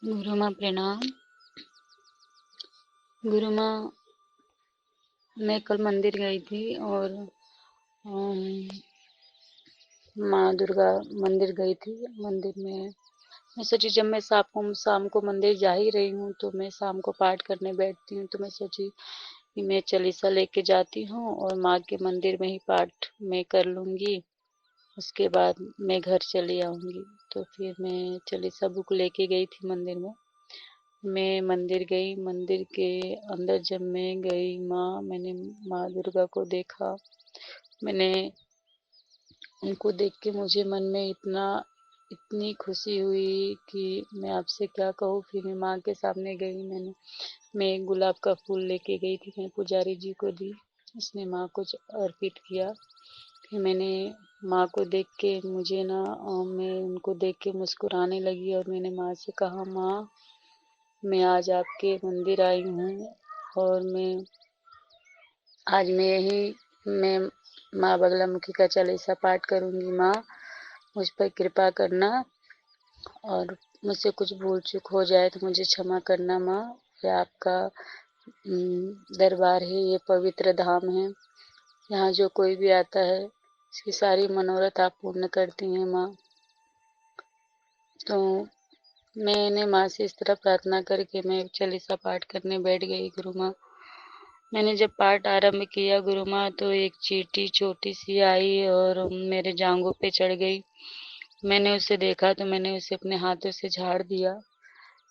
गुरु माँ प्रणाम। गुरु माँ, मैं कल मंदिर गई थी और माँ दुर्गा मंदिर गई थी। मंदिर में मैं सोची जब मैं शाम को मंदिर जा ही रही हूँ तो मैं शाम को पाठ करने बैठती हूँ, तो मैं सोची कि मैं चालीसा लेके जाती हूँ और माँ के मंदिर में ही पाठ मैं कर लूँगी। उसके बाद मैं घर चली आऊँगी। तो फिर मैं चालीसा बुक लेके गई थी मंदिर में। मैं मंदिर गई। मंदिर के अंदर जब मैं गई मैंने माँ दुर्गा को देखा। मैंने उनको देख के मुझे मन में इतनी खुशी हुई कि मैं आपसे क्या कहूँ। फिर मैं माँ के सामने गई। मैं एक गुलाब का फूल लेके गई थी, मैं पुजारी जी को दी। उसने माँ को अर्पित किया। फिर मैंने माँ को देख के मैं उनको देख के मुस्कुराने लगी और मैंने माँ से कहा, माँ मैं आज आपके मंदिर आई हूँ और मैं माँ बगलामुखी का चालीसा पाठ करूँगी। माँ मुझ पर कृपा करना और मुझसे कुछ भूल चूक हो जाए तो मुझे क्षमा करना। माँ, ये आपका दरबार है, ये पवित्र धाम है। यहाँ जो कोई भी आता है इसकी सारी मनोरथ आप पूर्ण करती हैं माँ। तो मैंने माँ से इस तरह प्रार्थना करके मैं चालीसा पाठ करने बैठ गई। गुरु माँ, मैंने जब पाठ आरंभ किया गुरु माँ, तो एक चींटी छोटी सी आई और मेरे जांघों पे चढ़ गई। मैंने उसे देखा तो मैंने उसे अपने हाथों से झाड़ दिया।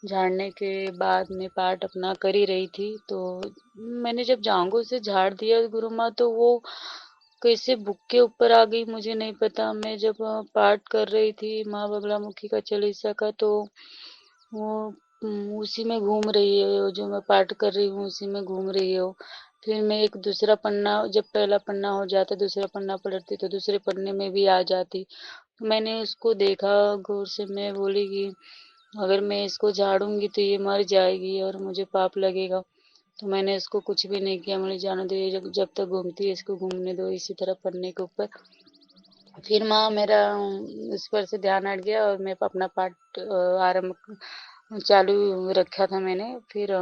झाड़ने के बाद मैं पाठ अपना कर ही रही थी, तो मैंने जब जांघों से झाड़ दिया गुरु माँ, तो वो कैसे बुक के ऊपर आ गई मुझे नहीं पता। मैं जब पाठ कर रही थी माँ बगलामुखी का चालीसा का, तो वो उसी में घूम रही है। वो जो मैं पाठ कर रही हूँ उसी में घूम रही है वो। फिर मैं एक दूसरा पन्ना, जब पहला पन्ना हो जाता दूसरा पन्ना पलटती तो दूसरे पन्ने में भी आ जाती। तो मैंने उसको देखा गौर से। मैं बोली कि अगर मैं इसको झाड़ूंगी तो ये मर जाएगी और मुझे पाप लगेगा। तो मैंने इसको कुछ भी नहीं किया। मुझे जाने दो, ये जब तक घूमती है इसको घूमने दो इसी तरह पन्ने के ऊपर। फिर माँ मेरा उस पर से ध्यान हट गया और मैं अपना पाठ आरंभ चालू रखा था मैंने। फिर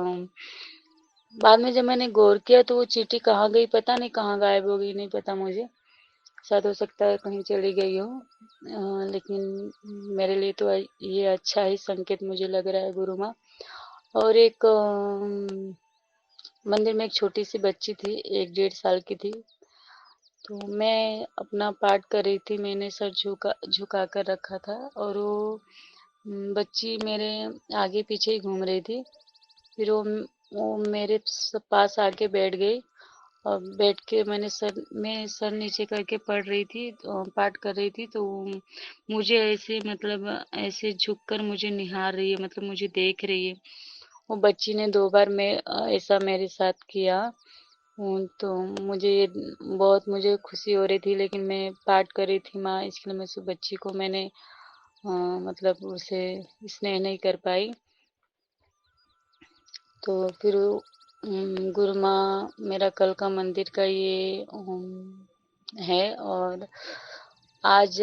बाद में जब मैंने गौर किया तो वो चींटी कहाँ गई पता नहीं, कहाँ गायब हो गई नहीं पता मुझे। शायद हो सकता है कहीं चली गई हो। लेकिन मेरे लिए तो ये अच्छा ही संकेत मुझे लग रहा है गुरु माँ। और एक मंदिर में एक छोटी सी बच्ची थी, 1 डेढ़ साल की थी। तो मैं अपना पाठ कर रही थी। मैंने सर झुका कर रखा था और वो बच्ची मेरे आगे पीछे ही घूम रही थी। फिर वो मेरे पास आके बैठ गई और बैठ के मैं सर नीचे करके पढ़ रही थी, पाठ कर रही थी। तो मुझे ऐसे मतलब ऐसे झुक कर मुझे निहार रही है, मतलब मुझे देख रही है। वो बच्ची ने 2 बार में ऐसा मेरे साथ किया। तो मुझे खुशी हो रही थी, लेकिन मैं पाठ कर रही थी माँ, इसलिए मैं उस बच्ची को मैंने मतलब उसे स्नेह नहीं कर पाई। तो फिर गुरु माँ, मेरा कल का मंदिर का ये है। और आज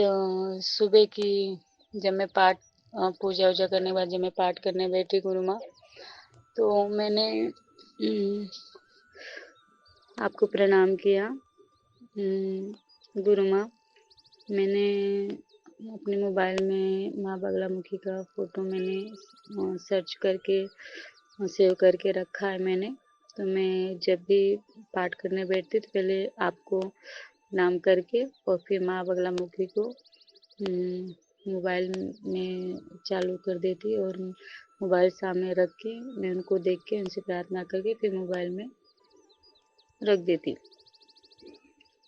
सुबह की जब मैं पाठ पूजा वूजा करने के बाद जब मैं पाठ करने बैठी गुरु माँ, तो मैंने आपको प्रणाम किया। गुरु माँ, मैंने अपने मोबाइल में माँ बगलामुखी का फ़ोटो मैंने सर्च करके सेव करके रखा है मैंने। तो मैं जब भी पाठ करने बैठती तो पहले आपको नाम करके और फिर माँ बगलामुखी को मोबाइल में चालू कर देती और मोबाइल सामने रख के मैं उनको देख के उनसे प्रार्थना करके फिर मोबाइल में रख देती।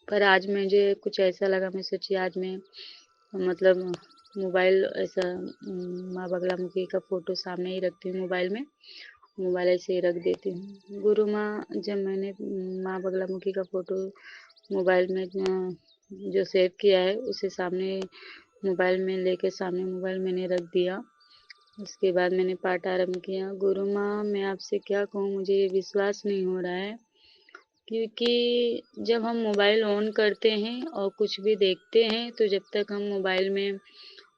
पर आज मुझे कुछ ऐसा लगा, मैं सोची आज मैं मतलब मोबाइल ऐसा माँ बगलामुखी का फ़ोटो सामने ही रखती हूँ मोबाइल में, मोबाइल ऐसे ही रख देती हूँ। गुरु माँ, जब मैंने माँ बगलामुखी का फ़ोटो मोबाइल में जो सेव किया है उसे सामने मोबाइल में लेके सामने मोबाइल मैंने रख दिया। उसके बाद मैंने पाठ आरंभ किया। गुरु माँ, मैं आपसे क्या कहूँ, मुझे ये विश्वास नहीं हो रहा है, क्योंकि जब हम मोबाइल ऑन करते हैं और कुछ भी देखते हैं तो जब तक हम मोबाइल में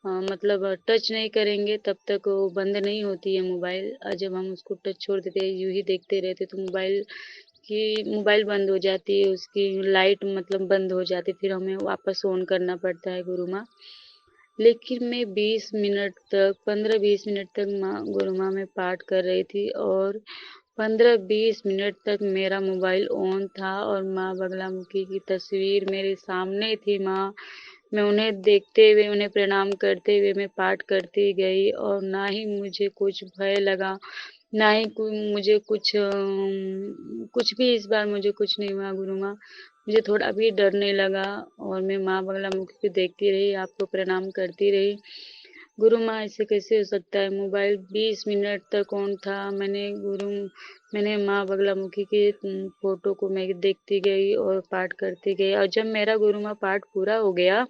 मतलब टच नहीं करेंगे तब तक वो बंद नहीं होती है मोबाइल। जब हम उसको टच छोड़ देते हैं, यूँ ही देखते रहते तो मोबाइल बंद हो जाती है, उसकी लाइट मतलब बंद हो जाती है, फिर हमें वापस ऑन करना पड़ता है गुरु माँ। लेकिन मैं 20 मिनट तक 15-20 मिनट तक गुरु माँ में पाठ कर रही थी और 15-20 मिनट तक मेरा मोबाइल ऑन था और माँ बगलामुखी की तस्वीर मेरे सामने थी माँ। मैं उन्हें देखते हुए, उन्हें प्रणाम करते हुए मैं पाठ करती गई और ना ही मुझे कुछ भय लगा, ना ही मुझे कुछ भी इस बार मुझे कुछ नहीं हुआ गुरु माँ। मुझे थोड़ा भी डर नहीं लगा और मैं माँ बगलामुखी को देखती रही, आपको प्रणाम करती रही। गुरु माँ ऐसे कैसे हो सकता है? मोबाइल 20 मिनट तक ऑन था। मैंने माँ बगलामुखी की फोटो को मैं देखती गई और पाठ करती गई और जब मेरा गुरु माँ पाठ पूरा हो गया,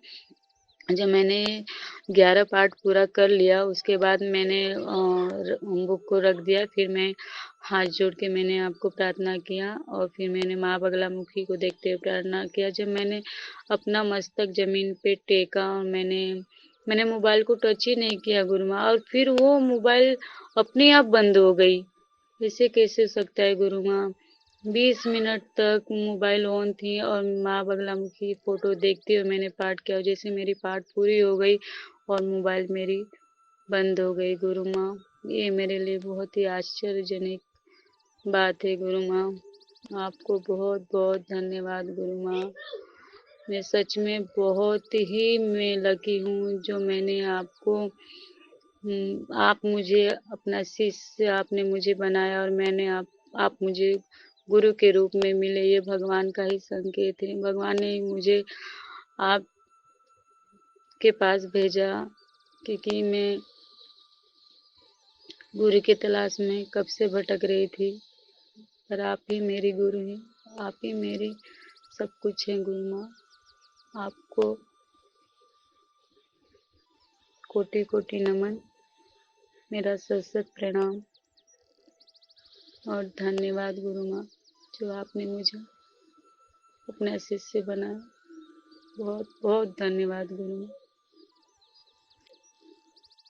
जब मैंने 11 पार्ट पूरा कर लिया, उसके बाद मैंने बुक को रख दिया। फिर मैं हाथ जोड़ के मैंने आपको प्रार्थना किया और फिर मैंने माँ बगलामुखी को देखते हुए प्रार्थना किया। जब मैंने अपना मस्तक जमीन पे टेका और मैंने मोबाइल को टच ही नहीं किया गुरु माँ, और फिर वो मोबाइल अपने आप बंद हो गई। ऐसे कैसे हो सकता है गुरु माँ? 20 मिनट तक मोबाइल ऑन थी और माँ बगलामुखी की फोटो देखते हुए मैंने पाठ किया और जैसे मेरी पाठ पूरी हो गई और मोबाइल मेरी बंद हो गई गुरु माँ। ये मेरे लिए बहुत ही आश्चर्यजनक बात है गुरु माँ। आपको बहुत बहुत धन्यवाद गुरु माँ। मैं सच में बहुत ही मैं लकी हूँ जो मैंने आपको आप मुझे अपना शिष्य आपने मुझे बनाया और आप मुझे गुरु के रूप में मिले। ये भगवान का ही संकेत है। भगवान ने ही मुझे आपके पास भेजा क्योंकि मैं गुरु की तलाश में कब से भटक रही थी, पर आप ही मेरी गुरु हैं, आप ही मेरी सब कुछ हैं गुरु माँ। आपको कोटि कोटि नमन, मेरा सत सत प्रणाम और धन्यवाद गुरु माँ, जो आपने मुझे अपना शिष्य बनाया। बहुत बहुत धन्यवाद गुरु माँ।